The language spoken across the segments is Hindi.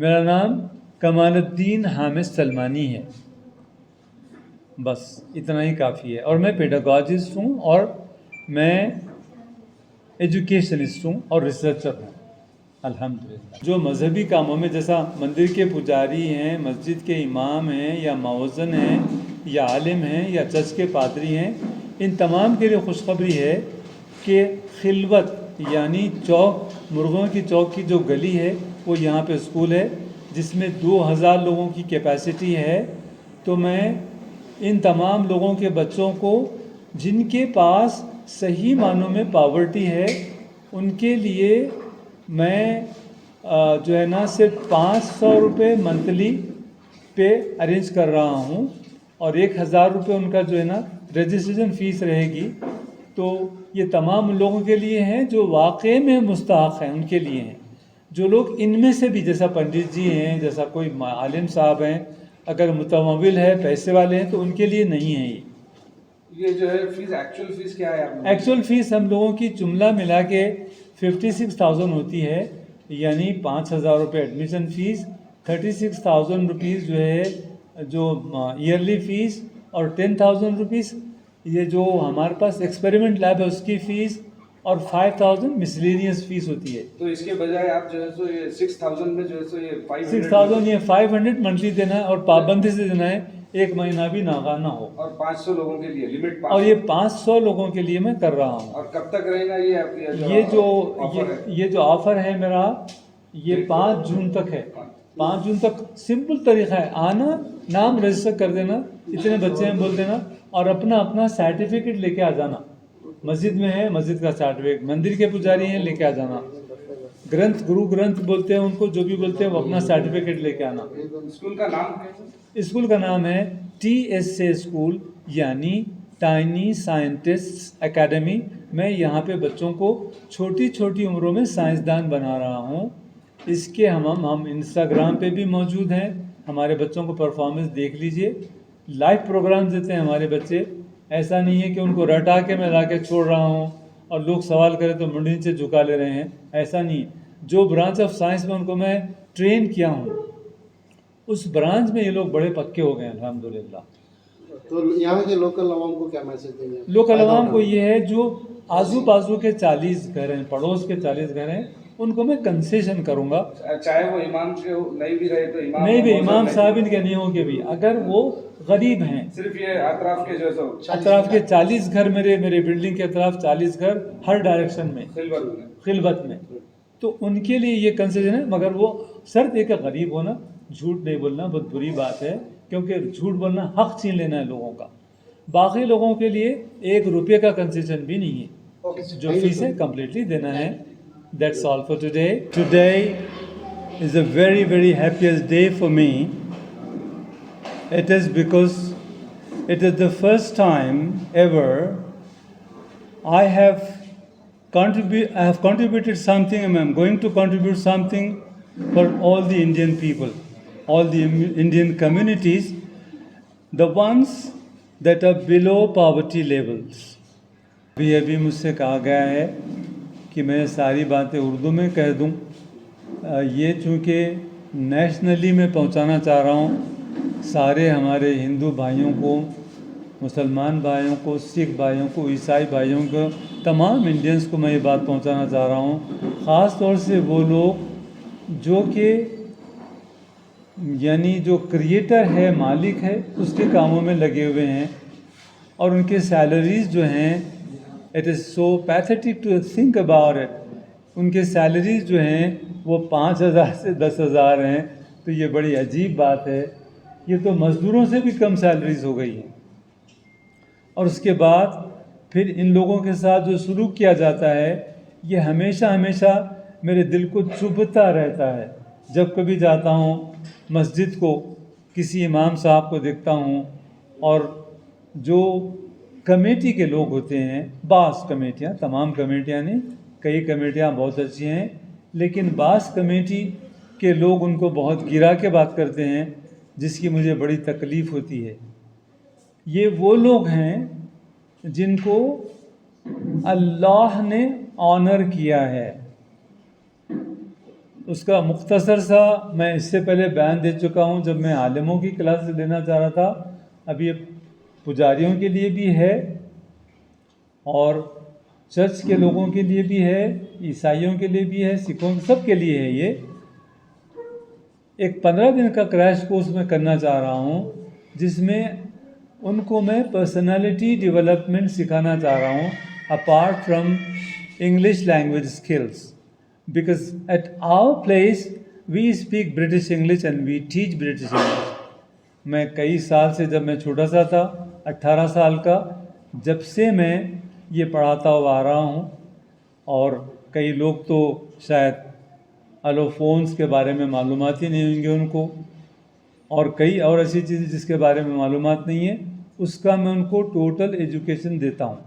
मेरा नाम कमालुद्दीन हामिद सलमानी है। बस इतना ही काफ़ी है। और मैं पेडागॉजिस्ट हूँ और मैं एजुकेशनिस्ट हूँ और रिसर्चर हूँ अल्हम्दुलिल्लाह। जो मजहबी कामों में, जैसा मंदिर के पुजारी हैं, मस्जिद के इमाम हैं, या मौज़न हैं, या आलिम हैं, या चर्च के पादरी हैं, इन तमाम के लिए खुशखबरी है कि खिलवत यानी चौक, मुर्गों की चौक की जो गली है, वो यहाँ पे स्कूल है जिसमें 2000 लोगों की कैपेसिटी है। तो मैं इन तमाम लोगों के बच्चों को, जिनके पास सही मानों में पॉवर्टी है, उनके लिए मैं जो है ना सिर्फ 500 रुपये मंथली पे अरेंज कर रहा हूँ और 1000 रुपये उनका जो है ना रजिस्ट्रेशन फ़ीस रहेगी। तो ये तमाम उन लोगों के लिए हैं जो वाकई में मुस्तहक़ हैं, उनके लिए हैं। जो लोग इनमें से भी, जैसा पंडित जी हैं, जैसा कोई आलिम साहब हैं, अगर मुतमव्विल है, पैसे वाले हैं, तो उनके लिए नहीं है ये जो है फीस, एक्चुअल फीस क्या है आप लोगों की? एक्चुअल फ़ीस हम लोगों की जुमला मिला के 56,000 होती है, यानी 5,000 रुपये एडमिशन फ़ीस, 36,000 रुपीज़ जो है जो ईयरली फ़ीस, और 10,000 रुपीज़ ये जो हमारे पास एक्सपेरिमेंट लैब है उसकी फ़ीस, और 5,000 मिसलेनियस फ़ीस होती है। तो इसके बजाय आप जो है सो ये 6,000 में जो है सो ये 6,000 ये 500 मंथली देना है, और पाबंदी से देना है, एक महीना भी नागा ना हो। और 500 लोगों के लिए लिमिट 500। और ये 500 लोगों के लिए मैं कर रहा हूँ। और कब तक रहेगा ये आपकी ये ऑफर जो ऑफ़र है मेरा, ये 5 जून तक है। 5 जून तक सिंपल तरीका है, आना, नाम रजिस्टर कर देना, इतने बच्चे हैं बोल देना, और अपना अपना सर्टिफिकेट लेके आ जाना। मस्जिद में है, मस्जिद का सर्टिफिकेट, मंदिर के पुजारी हैं, लेके आ जाना। ग्रंथ, गुरु ग्रंथ बोलते हैं उनको, जो भी बोलते हैं, वो अपना सर्टिफिकेट लेके आना। स्कूल का नाम क्या है? स्कूल का नाम है TSA स्कूल, यानी टाइनी साइंटिस्ट एकेडमी। मैं यहाँ पे बच्चों को छोटी छोटी उम्रों में साइंसदान बना रहा हूँ। इसके हम इंस्टाग्राम पे भी मौजूद हैं। हमारे बच्चों को परफॉर्मेंस देख लीजिए। लाइव प्रोग्राम देते हैं हमारे बच्चे। ऐसा नहीं है कि उनको रटा के मैं ला के छोड़ रहा हूँ और लोग सवाल करें तो मुंडी नीचे झुका ले रहे हैं, ऐसा नहीं। जो ब्रांच ऑफ साइंस में उनको मैं ट्रेन किया हूँ, उस ब्रांच में ये लोग बड़े पक्के हो गए हैं अल्हम्दुलिल्लाह। तो यहाँ के लोकल आवाम को क्या मैसेज देंगे? लोकल आवाम को ये है, जो आजू बाजू के 40 घर हैं, पड़ोस के 40 घर हैं, उनको मैं कंसेशन करूंगा। चाहे वो इमाम के नहीं भी रहे तो इमाम साहब इनके नहीं होंगे भी, अगर वो गरीब हैं। सिर्फ ये अतराफ के जो अतराफ के 40 घर, मेरे बिल्डिंग के अतराफ 40 घर हर डायरेक्शन में, खिलवत में, तो उनके लिए ये कंसेशन है। मगर वो शर्त एक गरीब होना, झूठ नहीं बोलना बहुत बुरी बात है, क्योंकि झूठ बोलना हक छीन लेना है लोगों का। बाकी लोगों के लिए 1 रुपये का कंसेशन भी नहीं है, जो फीस है कम्प्लीटली देना है। That's all for today. Today is a very very happiest day for me. It is because it is the first time ever I have contributed something, and I am going to contribute something for all the Indian people, all the Indian communities, the ones that are below poverty levels. अभी मुझसे कहा गया है कि मैं सारी बातें उर्दू में कह दूं। ये चूँकि नेशनली मैं पहुंचाना चाह रहा हूं सारे हमारे हिंदू भाइयों को, मुसलमान भाइयों को, सिख भाइयों को, ईसाई भाइयों को, तमाम इंडियंस को मैं ये बात पहुंचाना चाह रहा हूँ। ख़ास तौर से वो लोग जो कि यानी जो क्रिएटर है, मालिक है, उसके कामों में लगे हुए हैं, और उनके सैलरीज़ जो हैं, it is so pathetic to think about it. उनके सैलरीज़ जो हैं वो 5,000 से 10,000 हैं। तो ये बड़ी अजीब बात है। ये तो मज़दूरों से भी कम सैलरीज़ हो गई हैं। और उसके बाद फिर इन लोगों के साथ जो सलूक किया जाता है, ये हमेशा हमेशा मेरे दिल को चुभता रहता है। जब कभी जाता हूँ मस्जिद को, किसी इमाम साहब को देखता हूँ, और जो कमेटी के लोग होते हैं, बास कमेटियाँ, तमाम कमेटियाँ नहीं, कई कमेटियाँ बहुत अच्छी हैं, लेकिन बास कमेटी के लोग उनको बहुत गिरा के बात करते हैं, जिसकी मुझे बड़ी तकलीफ़ होती है। ये वो लोग हैं जिनको अल्लाह ने ऑनर किया है। उसका मुख्तसर सा मैं इससे पहले बयान दे चुका हूँ जब मैं आलिमों की क्लास लेना चाह रहा था। अब ये पुजारियों के लिए भी है और चर्च के लोगों के लिए भी है, ईसाइयों के लिए भी है, सिखों सब के लिए है। ये एक 15 दिन का क्रैश कोर्स मैं करना चाह रहा हूँ जिसमें उनको मैं पर्सनालिटी डेवलपमेंट सिखाना चाह रहा हूँ apart from English language skills, because at our place we speak British English and we teach British English। मैं कई साल से, जब मैं छोटा सा था 18 साल का, जब से मैं ये पढ़ाता हुआ आ रहा हूँ। और कई लोग तो शायद अलोफोन्स के बारे में मालूमात ही नहीं होंगे उनको, और कई और ऐसी चीज़ें जिसके बारे में मालूमात नहीं है, उसका मैं उनको टोटल एजुकेशन देता हूँ।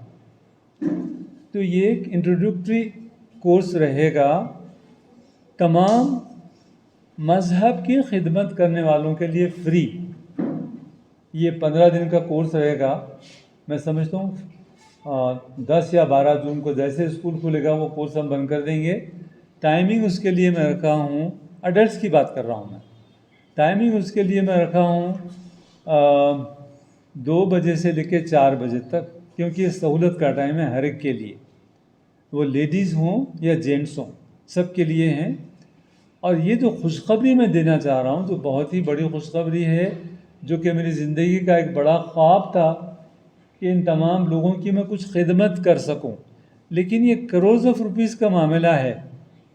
तो ये एक इंट्रोडक्टरी कोर्स रहेगा तमाम मज़हब की खिदमत करने वालों के लिए फ्री। ये 15 दिन का कोर्स रहेगा। मैं समझता हूँ 10 या 12 जून को जैसे स्कूल खुलेगा वो कोर्स हम बंद कर देंगे। टाइमिंग उसके लिए मैं रखा हूँ, अडल्ट्स की बात कर रहा हूँ मैं, टाइमिंग उसके लिए मैं रखा हूँ 2 बजे से लेकर 4 बजे तक, क्योंकि ये सहूलत का टाइम है हर एक के लिए, वो लेडीज़ हों या जेंट्स हों, सब के लिए हैं। और ये जो खुशखबरी मैं देना चाह रहा हूँ, जो बहुत ही बड़ी खुशखबरी है, जो कि मेरी ज़िंदगी का एक बड़ा ख्वाब था कि इन तमाम लोगों की मैं कुछ खिदमत कर सकूँ, लेकिन ये करोड़ ऑफ रुपीज़ का मामला है।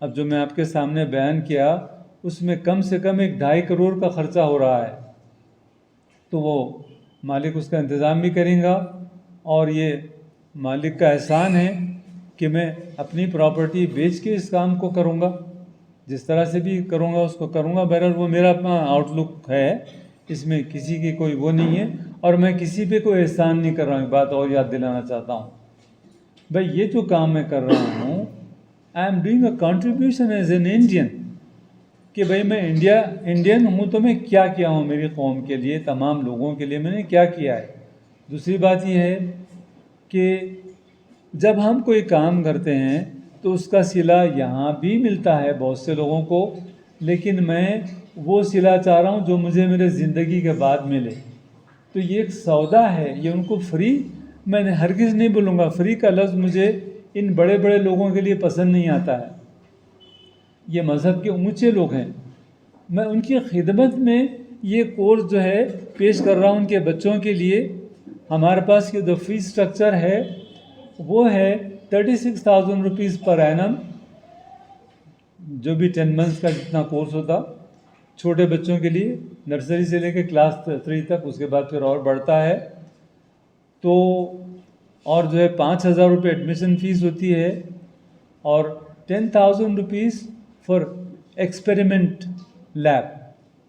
अब जो मैं आपके सामने बयान किया उसमें कम से कम 1-2.5 करोड़ का ख़र्चा हो रहा है, तो वो मालिक उसका इंतज़ाम भी करेगा। और ये मालिक का एहसान है कि मैं अपनी प्रॉपर्टी बेच के इस काम को करूँगा, जिस तरह से भी करूँगा उसको करूँगा। बहरहाल वो मेरा अपना आउटलुक है, इसमें किसी की कोई वो नहीं है, और मैं किसी पे कोई एहसान नहीं कर रहा हूँ। एक बात और याद दिलाना चाहता हूँ भाई, ये जो काम मैं कर रहा हूँ, I am doing a contribution as an Indian, कि भाई मैं इंडियन हूँ तो मैं क्या किया हूँ मेरी कौम के लिए, तमाम लोगों के लिए मैंने क्या किया है। दूसरी बात यह है कि जब हम कोई काम करते हैं तो उसका सिला यहाँ भी मिलता है बहुत से लोगों को, लेकिन मैं वो सिला चाह रहा हूँ जो मुझे मेरे ज़िंदगी के बाद मिले। तो ये एक सौदा है, ये उनको फ्री मैंने हरगिज़ नहीं बोलूँगा। फ्री का लफ्ज़ मुझे इन बड़े बड़े लोगों के लिए पसंद नहीं आता है। ये मज़हब के ऊंचे लोग हैं, मैं उनकी खिदमत में ये कोर्स जो है पेश कर रहा हूँ उनके बच्चों के लिए। हमारे पास ये जो फीस स्ट्रक्चर है वो है 36,000 रुपीज़ पर एनम, जो भी 10 मंथ्स का जितना कोर्स होता छोटे बच्चों के लिए, नर्सरी से लेकर क्लास 3 तक, उसके बाद फिर और बढ़ता है। तो और जो है 5,000 रुपये एडमिशन फ़ीस होती है, और 10,000 रुपीज़ फॉर एक्सपेरिमेंट लैब।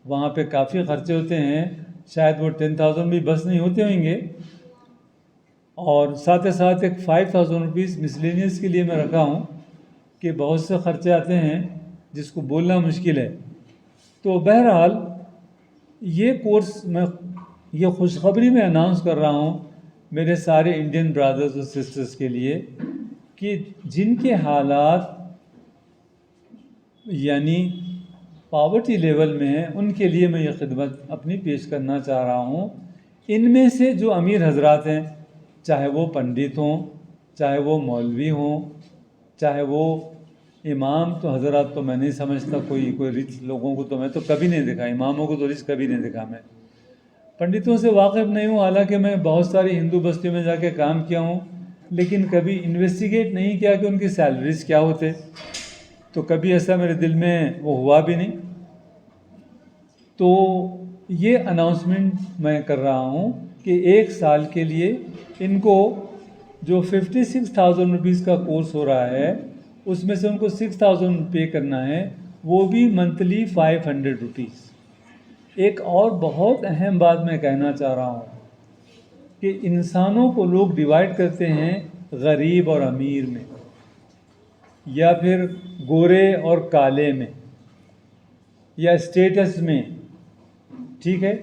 वहाँ पे काफ़ी खर्चे होते हैं, शायद वो 10,000 भी बस नहीं होते होंगे। और साथ ही साथ एक 5,000 रुपीज़ मिसलेनियस के लिए मैं रखा हूँ कि बहुत से खर्चे आते हैं जिसको बोलना मुश्किल है। तो बहरहाल ये कोर्स मैं ये खुशखबरी में अनाउंस कर रहा हूँ मेरे सारे इंडियन ब्रदर्स और सिस्टर्स के लिए कि जिनके हालात यानी पावर्टी लेवल में है, उनके लिए मैं ये खिदमत अपनी पेश करना चाह रहा हूँ। इनमें से जो अमीर हजरात हैं, चाहे वो पंडित हों, चाहे वो मौलवी हों, चाहे वो इमाम, तो हजरात तो मैं नहीं समझता कोई रिच लोगों को तो मैं तो कभी नहीं देखा, इमामों को तो रिच कभी नहीं देखा। मैं पंडितों से वाकिफ़ नहीं हूँ, हालांकि मैं बहुत सारी हिंदू बस्तियों में जाके काम किया हूँ, लेकिन कभी इन्वेस्टिगेट नहीं किया कि उनकी सैलरीज क्या होते, तो कभी ऐसा मेरे दिल में वो हुआ भी नहीं। तो ये अनाउंसमेंट मैं कर रहा हूँ कि 1 साल के लिए इनको जो 56,000 रुपीज़ का कोर्स हो रहा है उसमें से उनको 6,000 पे करना है, वो भी मंथली 500 रुपीज़। एक और बहुत अहम बात मैं कहना चाह रहा हूँ कि इंसानों को लोग डिवाइड करते हैं गरीब और अमीर में, या फिर गोरे और काले में, या स्टेटस में, ठीक है।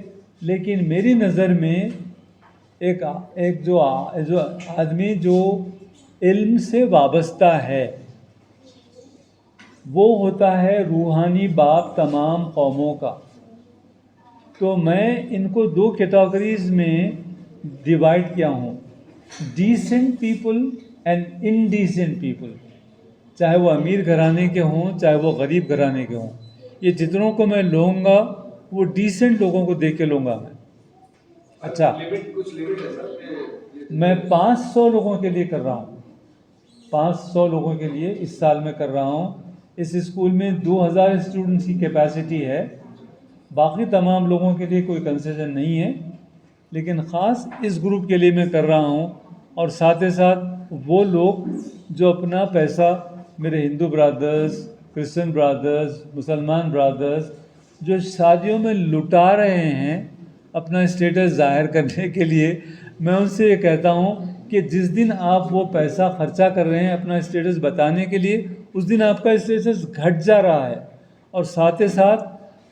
लेकिन मेरी नज़र में एक जो आदमी जो इल्म से वाबस्ता है, वो होता है रूहानी बाप तमाम कौमों का। तो मैं इनको दो कैटेगरीज में डिवाइड किया हूँ, decent people and indecent people. चाहे वो अमीर घराने के हों, चाहे वो गरीब घराने के हों, ये जितनों को मैं लूँगा वो डिसेंट लोगों को देख के लूँगा मैं। अच्छा, कुछ लिमिट है सर? मैं 500 लोगों के लिए कर रहा हूँ, 500 लोगों के लिए इस साल में कर रहा हूँ। इस स्कूल में 2000 स्टूडेंट्स की कैपेसिटी है। बाकी तमाम लोगों के लिए कोई कंसेशन नहीं है, लेकिन ख़ास इस ग्रुप के लिए मैं कर रहा हूँ। और साथ ही साथ वो लोग जो अपना पैसा, मेरे हिंदू ब्रदर्स, क्रिश्चियन ब्रदर्स, मुसलमान ब्रदर्स जो शादियों में लुटा रहे हैं अपना स्टेटस ज़ाहिर करने के लिए, मैं उनसे ये कहता हूँ कि जिस दिन आप वो पैसा खर्चा कर रहे हैं अपना स्टेटस बताने के लिए, उस दिन आपका स्टेटस घट जा रहा है और साथ ही साथ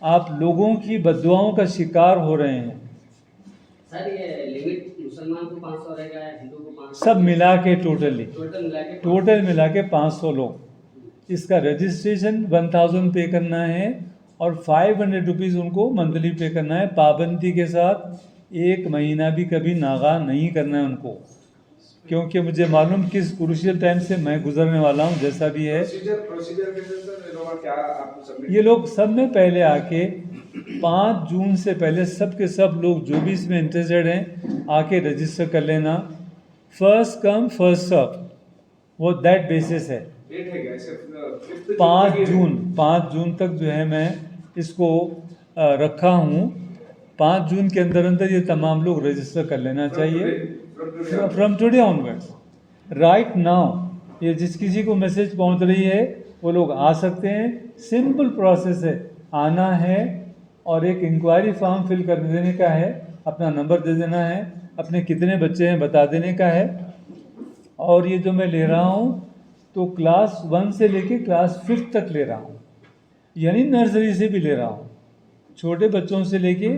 आप लोगों की बद्दुआओं का शिकार हो रहे हैं। सर ये लिमिट मुसलमान को 500 रहेगा, हिंदू को 500? सब मिला के टोटल मिला के 500 लोग। इसका रजिस्ट्रेशन 1000 पे करना है और 500 रुपीज़ उनको मंथली पे करना है, पाबंदी के साथ। 1 महीना भी कभी नागा नहीं करना है उनको, क्योंकि मुझे मालूम किस क्रूशियल टाइम से मैं गुजरने वाला हूँ। जैसा भी है प्रोसीजर के अंदर सर ये लोग क्या आपको सबमिट? ये लोग सब में पहले आके 5 जून से पहले सब के सब लोग जो भी इसमें इंटरेस्टेड हैं आके रजिस्टर कर लेना। फर्स्ट कम फर्स्ट सर्व, वो दैट बेसिस है। डेट है क्या ऐसे? 5 जून तक जो है मैं इसको रखा हूँ। 5 जून के अंदर अंदर ये तमाम लोग रजिस्टर कर लेना चाहिए। From today onwards, right now ये जिस किसी को मैसेज पहुंच रही है वो लोग आ सकते हैं। सिंपल प्रोसेस है, आना है और एक इंक्वायरी फॉर्म फिल कर देने का है, अपना नंबर दे देना है, अपने कितने बच्चे हैं बता देने का है। और ये जो मैं ले रहा हूँ तो क्लास 1 से लेके क्लास 5 तक ले रहा हूँ, यानी नर्सरी से भी ले रहा हूँ, छोटे बच्चों से लेके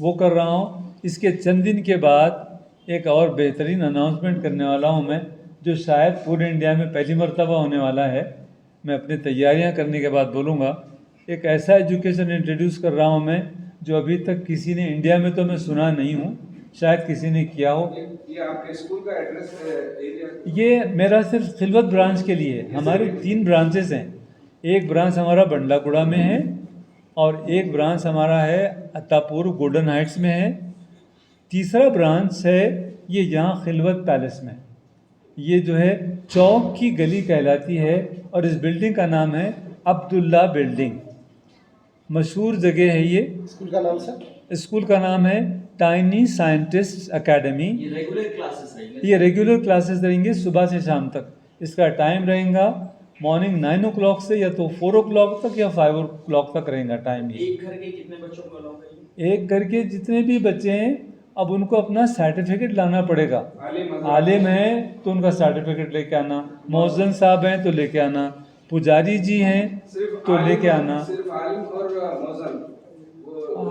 वो कर रहा हूँ। इसके चंद दिन के बाद एक और बेहतरीन अनाउंसमेंट करने वाला हूँ मैं, जो शायद पूरे इंडिया में पहली मर्तबा होने वाला है। मैं अपनी तैयारियाँ करने के बाद बोलूँगा। एक ऐसा एजुकेशन इंट्रोड्यूस कर रहा हूँ मैं जो अभी तक किसी ने इंडिया में तो मैं सुना नहीं हूँ, शायद किसी ने किया हो। ये आपके स्कूल का एड्रेस एरिया? ये मेरा सिर्फ खिलवत ब्रांच के लिए है। हमारे 3 ब्रांचेस हैं। एक ब्रांच हमारा बंडलाकुड़ा में है और एक ब्रांच हमारा है अत्तापुर गोल्डन हाइट्स में है। तीसरा ब्रांच है ये यहाँ खिलवत पैलेस में। ये जो है चौक की गली कहलाती है और इस बिल्डिंग का नाम है अब्दुल्ला बिल्डिंग। मशहूर जगह है ये। स्कूल का नाम सर? स्कूल का नाम है टाइनी साइंटिस्ट एकेडमी। ये रेगुलर क्लासेस रहेंगे? ये रेगुलर क्लासेस रहेंगे सुबह से शाम तक। इसका टाइम रहेगा मॉर्निंग 9 o'clock से या तो 4 o'clock तक या 5 o'clock तक रहेगा टाइम। एक घर के कितने बच्चों को अलाउ करेंगे? एक घर के जितने भी बच्चे हैं अब उनको अपना सर्टिफिकेट लाना पड़ेगा। आलिम है तो उनका सर्टिफिकेट लेके आना, मौजन साहब हैं तो लेके आना, पुजारी जी हैं तो लेके आना। सिर्फ आलिम और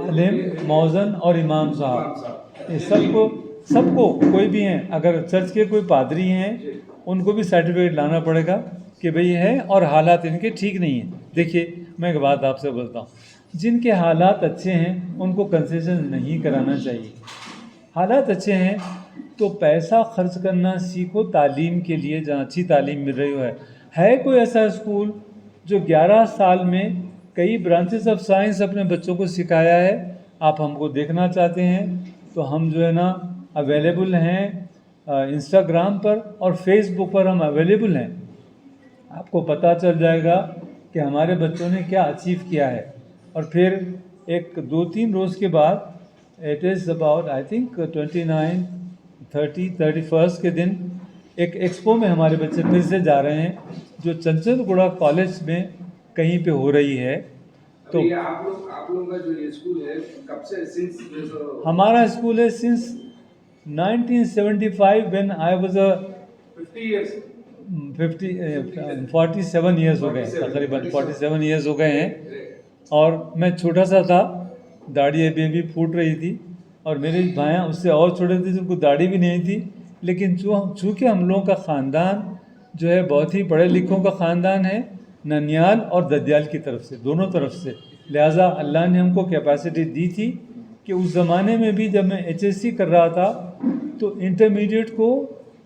आलिम, मौजन और इमाम साहब, ये सबको कोई भी हैं, अगर चर्च के कोई पादरी हैं उनको भी सर्टिफिकेट लाना पड़ेगा कि भाई है और हालात इनके ठीक नहीं हैं। देखिए मैं एक बात आपसे बोलता हूँ, जिनके हालात अच्छे हैं उनको कंसेशन नहीं कराना चाहिए। हालात अच्छे हैं तो पैसा खर्च करना सीखो तालीम के लिए, जहाँ अच्छी तालीम मिल रही है कोई ऐसा स्कूल जो 11 साल में कई ब्रांचेस ऑफ साइंस अपने बच्चों को सिखाया है? आप हमको देखना चाहते हैं तो हम जो है ना अवेलेबल हैं इंस्टाग्राम पर और फेसबुक पर हम अवेलेबल हैं। आपको पता चल जाएगा कि हमारे बच्चों ने क्या अचीव किया है। और फिर एक 2-3 रोज़ के बाद it is about I think 29, 30, 31 के दिन एक एक्सपो में हमारे बच्चे फिर से जा रहे हैं जो चंचलगुड़ा कॉलेज में कहीं पे हो रही है। तो ये आप लोग का जो ये स्कूल है कब से? सिंस हमारा स्कूल है since 1975 when I was 50 years 47 years हो गए, तकरीबन 47 ईयर्स हो गए हैं। और मैं छोटा सा था, दाढ़ी अभी फूट रही थी और मेरे भाइयाँ उससे और छोटे थे जिनको दाढ़ी भी नहीं थी। लेकिन चूँकि हम लोगों का ख़ानदान जो है बहुत ही पढ़े लिखों का ख़ानदान है, ननियाल और ददियाल की तरफ से, दोनों तरफ से। लिहाजा अल्लाह ने हमको कैपेसिटी दी थी कि उस ज़माने में भी जब मैं HSC कर रहा था तो इंटरमीडिएट को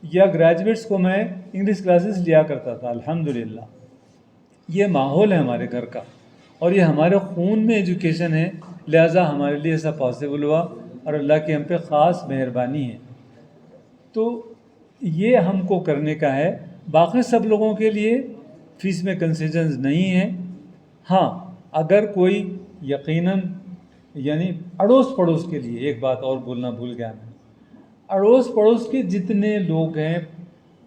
या ग्रेजुएट्स को मैं इंग्लिश क्लासेस लिया करता था। अल्हम्दुलिल्लाह ये माहौल है हमारे घर का और ये हमारे खून में एजुकेशन है, लिहाजा हमारे लिए ऐसा पॉसिबल हुआ और अल्लाह की हम पे ख़ास मेहरबानी है। तो ये हमको करने का है। बाकी सब लोगों के लिए फ़ीस में कंसेशंस नहीं है। हाँ, अगर कोई यकीनन यानी अड़ोस पड़ोस के लिए एक बात और बोलना भूल गया मैं, अड़ोस पड़ोस के जितने लोग हैं,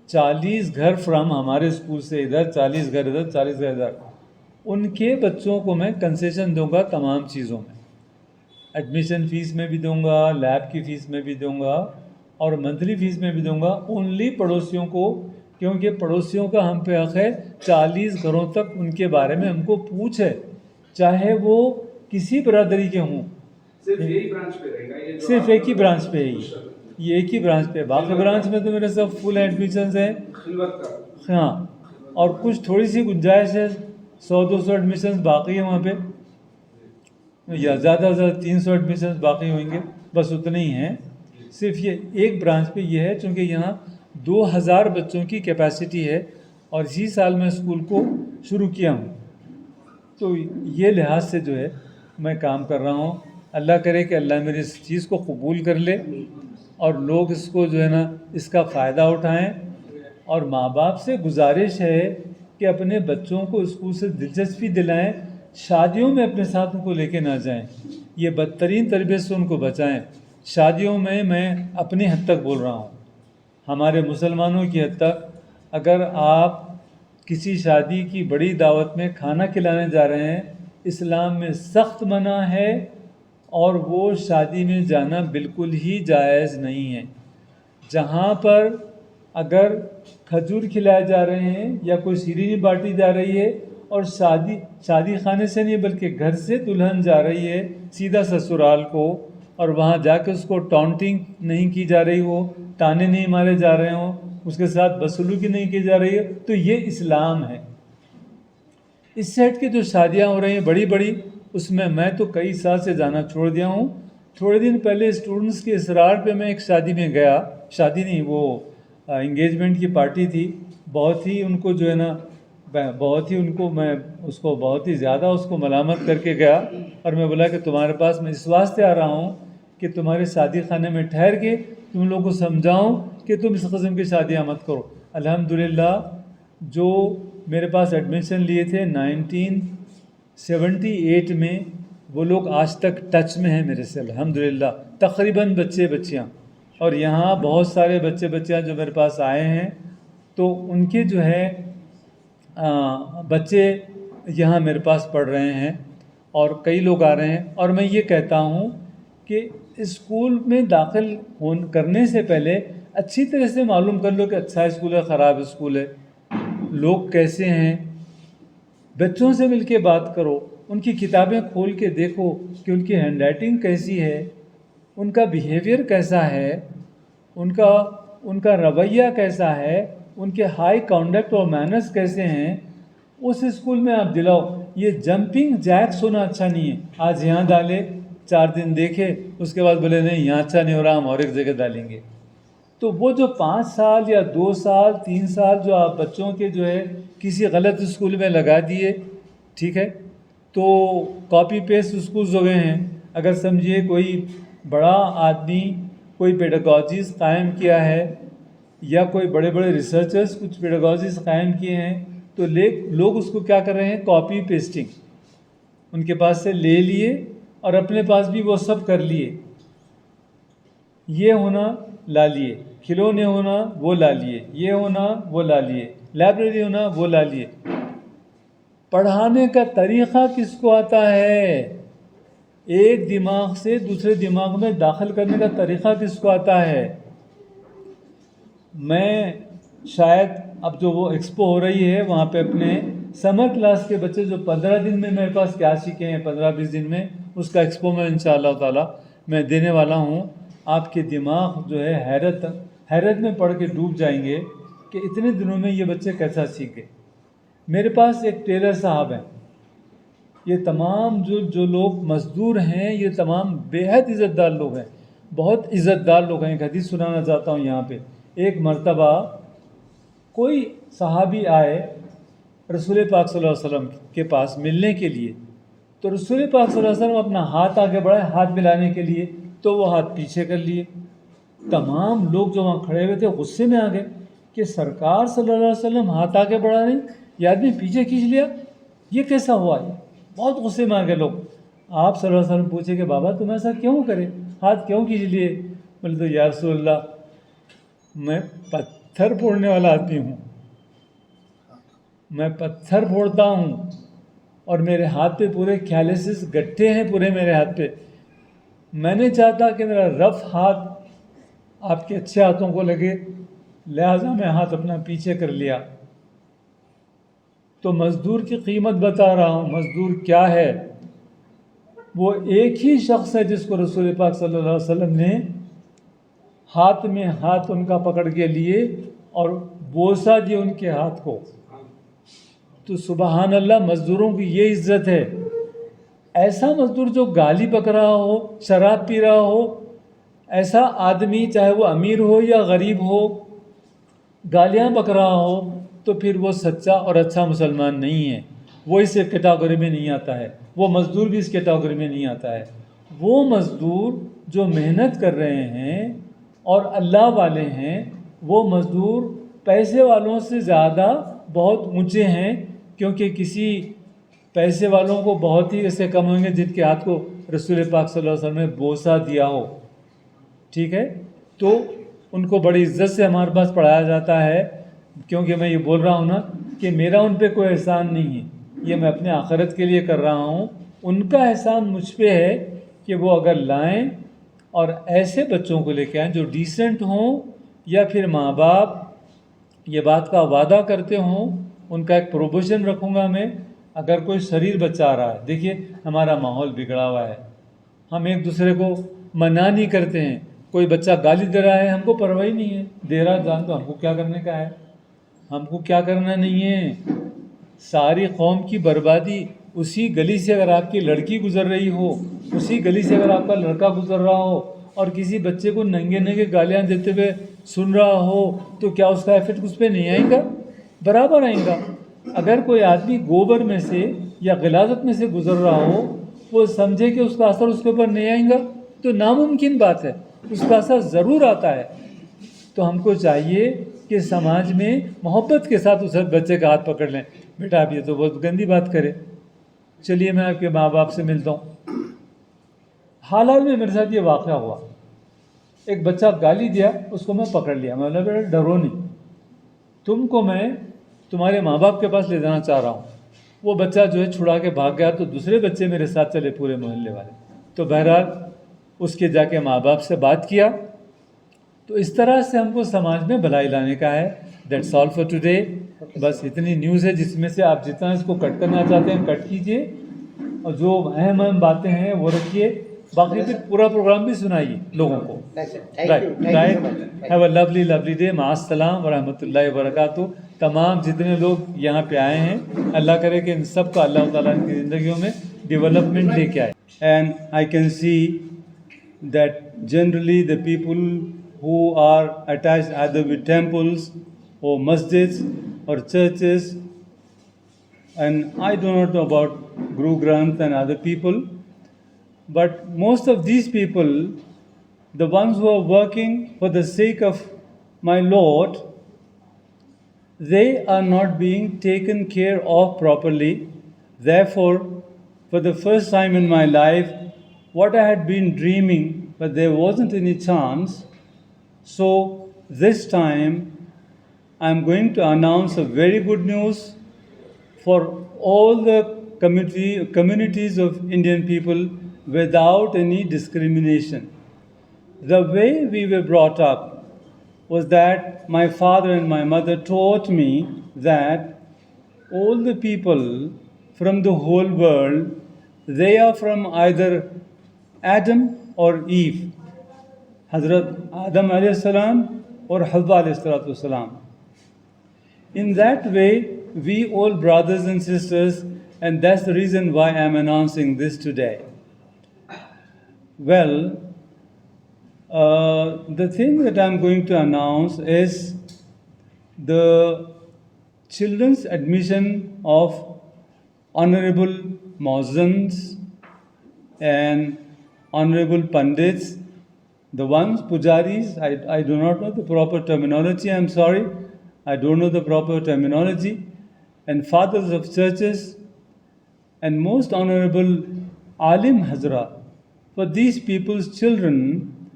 40 घर फ्रॉम हमारे स्कूल से इधर, 40 घर इधर, 40 घर इधर, उनके बच्चों को मैं कंसेशन दूंगा तमाम चीज़ों में। एडमिशन फ़ीस में भी दूंगा, लैब की फ़ीस में भी दूंगा और मंथली फ़ीस में भी दूंगा। ओनली पड़ोसियों को, क्योंकि पड़ोसियों का हम पे हक़ है। 40 घरों तक उनके बारे में हमको पूछ है, चाहे वो किसी बरादरी के हों। सिर्फ यही ब्रांच पे रहेगा ये जो सिर्फ आप एक ही ब्रांच पे है ये एक ही ब्रांच पे। बाकी ब्रांच में तो मेरे सब फुल एडमिशन्स हैं। खिलवत का हाँ, और कुछ थोड़ी सी गुंजाइश है, 100-200 एडमिशन्स बाकी है वहाँ पे, या ज़्यादा से ज़्यादा 300 एडमिशन्स बाकी होंगे, बस उतने ही हैं। सिर्फ ये एक ब्रांच पे ये है, चूँकि यहाँ 2000 बच्चों की कैपेसिटी है और इसी साल मैं स्कूल को शुरू किया हूँ। तो ये लिहाज से जो है मैं काम कर रहा हूँ। अल्लाह करे कि अल्लाह मेरी इस चीज़ को कबूल कर ले और लोग इसको जो है ना इसका फ़ायदा उठाएं। और माँ बाप से गुजारिश है कि अपने बच्चों को स्कूल से दिलचस्पी दिलाएं, शादियों में अपने साथ उनको लेके ना जाएं, ये बदतरीन तरबियत से उनको बचाएं। शादियों में मैं अपनी हद तक बोल रहा हूँ, हमारे मुसलमानों की हद तक, अगर आप किसी शादी की बड़ी दावत में खाना खिलाने जा रहे हैं, इस्लाम में सख्त मना है और वो शादी में जाना बिल्कुल ही जायज़ नहीं है। जहाँ पर अगर खजूर खिलाए जा रहे हैं या कोई शीरीनी बांटी जा रही है और शादी खाने से नहीं बल्कि घर से दुल्हन जा रही है सीधा ससुराल को, और वहाँ जाकर उसको टॉन्टिंग नहीं की जा रही हो, ताने नहीं मारे जा रहे हों, उसके साथ बदसलूकी नहीं की जा रही है, तो ये इस्लाम है। इस सेट की जो शादियाँ हो रही हैं बड़ी बड़ी, उसमें मैं तो कई साल से जाना छोड़ दिया हूँ। थोड़े दिन पहले स्टूडेंट्स के इसरार पे मैं एक शादी में गया, शादी नहीं वो इंगेजमेंट की पार्टी थी। बहुत ही उनको जो है ना बहुत ही उनको मैं उसको बहुत ही ज़्यादा उसको मलामत करके गया और मैं बोला कि तुम्हारे पास मैं इस वास्ते आ रहा हूँ कि तुम्हारे शादी खाने में ठहर के तुम लोगों को समझाऊँ कि तुम इस किस्म की शादियाँ मत करो। अल्हम्दुलिल्लाह जो मेरे पास एडमिशन लिए थे 1978 में, वो लोग आज तक टच में हैं मेरे से अल्हम्दुलिल्लाह, तकरीबन बच्चे बच्चियाँ। और यहाँ बहुत सारे बच्चे बच्चियाँ जो मेरे पास आए हैं तो उनके जो है बच्चे यहाँ मेरे पास पढ़ रहे हैं और कई लोग आ रहे हैं। और मैं ये कहता हूँ कि स्कूल में दाखिल करने से पहले अच्छी तरह से मालूम कर लो कि अच्छा स्कूल है, ख़राब स्कूल है, लोग कैसे हैं। बच्चों से मिलके बात करो, उनकी किताबें खोल के देखो कि उनकी हैंडराइटिंग कैसी है, उनका बिहेवियर कैसा है, उनका रवैया कैसा है, उनके हाई कॉन्डक्ट और मैनर्स कैसे हैं। उस स्कूल में आप दिलाओ। ये जंपिंग जैक्स होना अच्छा नहीं है। आज यहाँ डाले, 4 दिन देखे, उसके बाद बोले नहीं यहाँ अच्छा नहीं हो रहा, हम और एक जगह डालेंगे। तो वो जो 5 साल या 2 साल 3 साल जो आप बच्चों के जो है किसी गलत स्कूल में लगा दिए, ठीक है, तो कॉपी पेस्ट स्कूल्स हो गए हैं। अगर समझिए कोई बड़ा आदमी कोई पेडागॉजीज कायम किया है या कोई बड़े बड़े रिसर्चर्स कुछ पेडागॉजीज कायम किए हैं, तो लोग उसको क्या कर रहे हैं, कॉपी पेस्टिंग उनके पास से ले लिए और अपने पास भी वो सब कर लिए। ये होना ला लिए, खिलौने होना वो ला लिए, ये होना वो ला लिए, लाइब्रेरी होना वो ला लिए। पढ़ाने का तरीक़ा किसको आता है? एक दिमाग से दूसरे दिमाग में दाखिल करने का तरीक़ा किसको आता है? मैं शायद अब जो वो एक्सपो हो रही है वहाँ पे अपने समर क्लास के बच्चे जो 15 दिन में मेरे पास क्या सीखे हैं, 15-20 दिन में, उसका एक्सपो में इंशाअल्लाह ताला मैं देने वाला हूँ। आपके दिमाग जो है हैरत में पढ़ के डूब जाएंगे कि इतने दिनों में ये बच्चे कैसा सीख गए। मेरे पास एक टेलर साहब हैं, ये तमाम जो लोग मज़दूर हैं ये तमाम बेहद इज़्ज़तदार लोग हैं, बहुत इज़्ज़तदार लोग हैं। एक हदीस सुनाना चाहता हूँ यहाँ पे। एक मर्तबा कोई सहाबी आए रसूल पाक सल्लल्लाहु अलैहि वसल्लम के पास मिलने के लिए, तो रसूल पाक सल्लल्लाहु अलैहि वसल्लम अपना हाथ आगे बढ़ाए हाथ मिलाने के लिए, तो वो हाथ पीछे कर लिए। तमाम लोग जो वहाँ खड़े हुए थे गुस्से में आ गए कि सरकार सल्लल्लाहु अलैहि वसल्लम हाथ आगे बढ़ा रहे, ये आदमी पीछे खींच लिया, ये कैसा हुआ? ये बहुत गुस्से में आ गए लोग। आप सल्लल्लाहु अलैहि वसल्लम पूछे कि बाबा तुम ऐसा क्यों करे, हाथ क्यों खींच लिए? बोले तो या रसूल अल्लाह मैं पत्थर फोड़ने वाला आदमी हूँ, मैं पत्थर फोड़ता हूँ और मेरे हाथ पे पूरे कैलिसेस गट्ठे हैं पूरे मेरे हाथ पे। मैं नहीं चाहता कि मेरा रफ हाथ आपके अच्छे हाथों को लगे, लिहाजा मैं हाथ अपना पीछे कर लिया। तो मज़दूर की कीमत बता रहा हूँ। मज़दूर क्या है? वो एक ही शख्स है जिसको रसूल पाक सल्लल्लाहु अलैहि वसल्लम ने हाथ में हाथ उनका पकड़ के लिए और बोसा दिया उनके हाथ को। तो सुबहान अल्लाह, मज़दूरों की ये इज़्ज़त है। ऐसा मज़दूर जो गाली बक रहा हो, शराब पी रहा हो, ऐसा आदमी चाहे वो अमीर हो या गरीब हो, गालियाँ बक रहा हो, तो फिर वो सच्चा और अच्छा मुसलमान नहीं है। वो इस कैटेगरी में नहीं आता है, वो मज़दूर भी इस कैटेगरी में नहीं आता है। वो मज़दूर जो मेहनत कर रहे हैं और अल्लाह वाले हैं, वो मज़दूर पैसे वालों से ज़्यादा बहुत ऊंचे हैं, क्योंकि किसी पैसे वालों को बहुत ही ऐसे कम होंगे जिनके हाथ को रसूल पाक सल्लल्लाहु अलैहि वसल्लम ने बोसा दिया हो। ठीक है, तो उनको बड़ी इज्जत से हमारे पास पढ़ाया जाता है, क्योंकि मैं ये बोल रहा हूँ ना कि मेरा उन पे कोई एहसान नहीं है, ये मैं अपने आखिरत के लिए कर रहा हूँ। उनका एहसान मुझ पे है कि वो अगर लाएं और ऐसे बच्चों को लेके आएँ जो डिसेंट हों, या फिर माँ बाप ये बात का वादा करते हों, उनका एक प्रोविज़न रखूँगा मैं। अगर कोई शरीर बच्चा आ रहा है, देखिए हमारा माहौल बिगड़ा हुआ है, हम एक दूसरे को मना नहीं करते हैं। कोई बच्चा गाली दे रहा है, हमको परवाह ही नहीं है, दे रहा जान तो हमको क्या करने का है, हमको क्या करना नहीं है। सारी कौम की बर्बादी उसी गली से अगर आपकी लड़की गुजर रही हो, उसी गली से अगर आपका लड़का गुजर रहा हो और किसी बच्चे को नंगे नंगे गालियाँ देते हुए सुन रहा हो, तो क्या उसका इफेक्ट उस पर नहीं आएगा? बराबर आएगा। अगर कोई आदमी गोबर में से या गिलाजत में से गुजर रहा हो, वो समझे कि उसका असर उसके ऊपर नहीं आएगा, तो नामुमकिन बात है, उसका असर ज़रूर आता है। तो हमको चाहिए कि समाज में मोहब्बत के साथ उस बच्चे का हाथ पकड़ लें। बेटा आप ये तो बहुत गंदी बात करे, चलिए मैं आपके माँ बाप से मिलता हूँ। हाल ही में मेरे साथ ये वाक़या हुआ, एक बच्चा गाली दिया, उसको मैं पकड़ लिया। मैं बोला बेटा डरो नहीं, तुमको मैं तुम्हारे माँ बाप के पास ले जाना चाह रहा हूँ। वो बच्चा जो है छुड़ा के भाग गया, तो दूसरे बच्चे मेरे साथ चले, पूरे मोहल्ले वाले। तो बहरहाल उसके जाके माँ बाप से बात किया। तो इस तरह से हमको समाज में भलाई लाने का है। That's all for today. बस इतनी न्यूज़ है जिसमें से आप जितना इसको कट करना चाहते हैं कट कीजिए, और जो अहम अहम बातें हैं वो रखिए, बाकी फिर पूरा प्रोग्राम भी सुनाइए लोगों को। Right. Have a lovely lovely day. माअस्सलाम व रहमतुल्लाहि व बरकातहू। तमाम जितने लोग यहाँ पे आए हैं, अल्लाह करे कि इन सब का अल्लाह ताला इनकी ज़िंदगियों में डेवलपमेंट लेके आए। And I can see that generally the people who are attached either with temples or masjids or churches, and I do not know about Guru Granth and other people, but most of these people, the ones who are working for the sake of my Lord, they are not being taken care of properly. Therefore, for the first time in my life, what I had been dreaming, but there wasn't any chance. So this time I'm going to announce a very good news for all the communities of Indian people without any discrimination. The way we were brought up was that my father and my mother taught me that all the people from the whole world, they are from either Adam or Eve, Hazrat Adam alayhi salam or Hawwa alayhi salatu salam. In that way, we all brothers and sisters, and that's the reason why I'm announcing this today. Well, the thing that I'm going to announce is the children's admission of Honorable Mauzans and Honorable Pandits, the ones, Pujaris, I do not know the proper terminology, I'm sorry, I don't know the proper terminology, and fathers of churches, and most honorable Alim Hazra. For these people's children,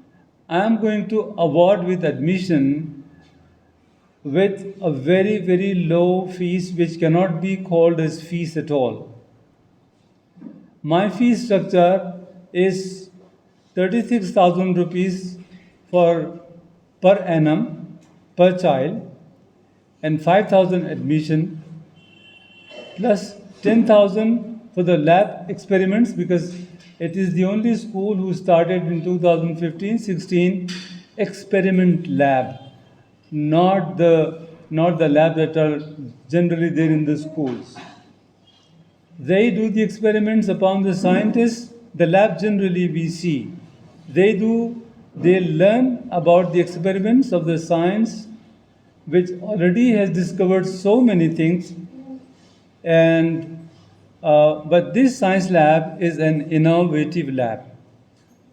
I am going to award with admission with a very, very low fees which cannot be called as fees at all. My fee structure is 36,000 rupees per annum per child and 5,000 admission plus 10,000 for the lab experiments, because it is the only school who started in 2015-16 experiment lab, not the lab that are generally there in the schools. They do the experiments upon the scientists. The lab generally we see. They learn about the experiments of the science which already has discovered so many things, and but this science lab is an innovative lab.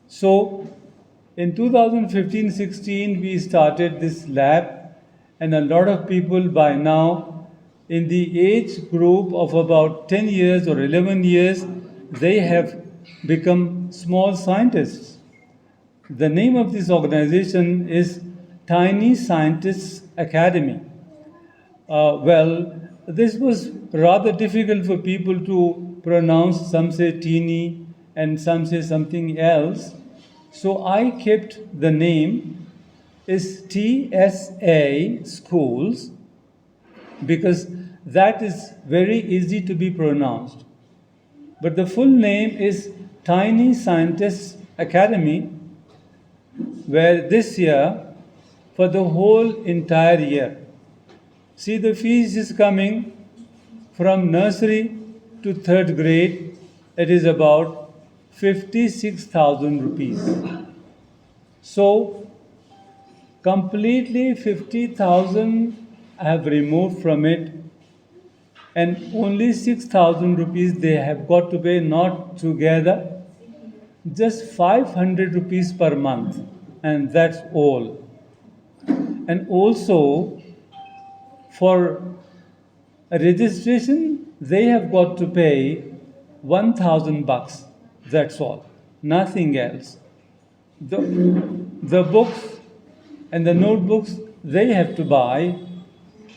So in 2015-16 we started this lab, and a lot of people by now in the age group of about 10 years or 11 years, they have become small scientists. The name of this organization is Tiny Scientists Academy. Well, this was rather difficult for people to pronounce. Some say teeny and some say something else. So I kept the name is TSA Schools, because that is very easy to be pronounced. But the full name is Tiny Scientists Academy, where this year, for the whole entire year, see, the fees is coming from nursery to 3rd grade. It is about 56,000 rupees. So, completely 50,000 I have removed from it, and only 6,000 rupees they have got to pay, not together, just 500 rupees per month, and that's all. And also, for a registration, they have got to pay 1,000 bucks. That's all, nothing else. The books and the notebooks they have to buy,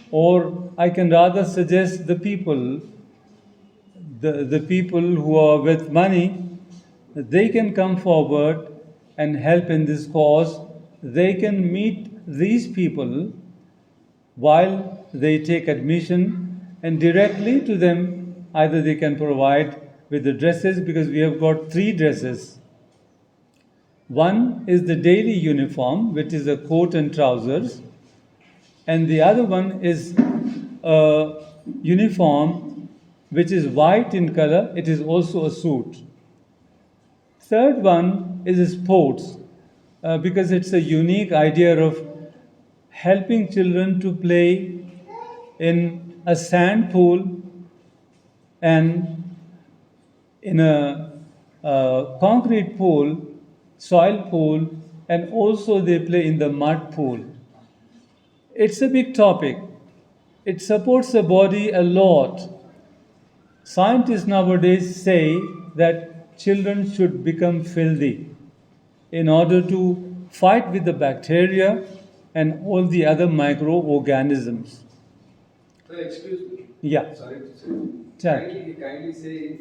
or I can rather suggest the people who are with money, they can come forward and help in this cause. They can meet these people while they take admission, and directly to them either they can provide with the dresses, because we have got 3 dresses. One is the daily uniform, which is a coat and trousers, and the other one is a uniform which is white in color. It is also a suit. Third one is sports, because it's a unique idea of helping children to play in a sand pool and in a concrete pool, soil pool, and also they play in the mud pool. It's a big topic. It supports the body a lot. Scientists nowadays say that children should become filthy in order to fight with the bacteria and all the other microorganisms. Sir, excuse me. Yeah. Sorry to say. Check. Kindly say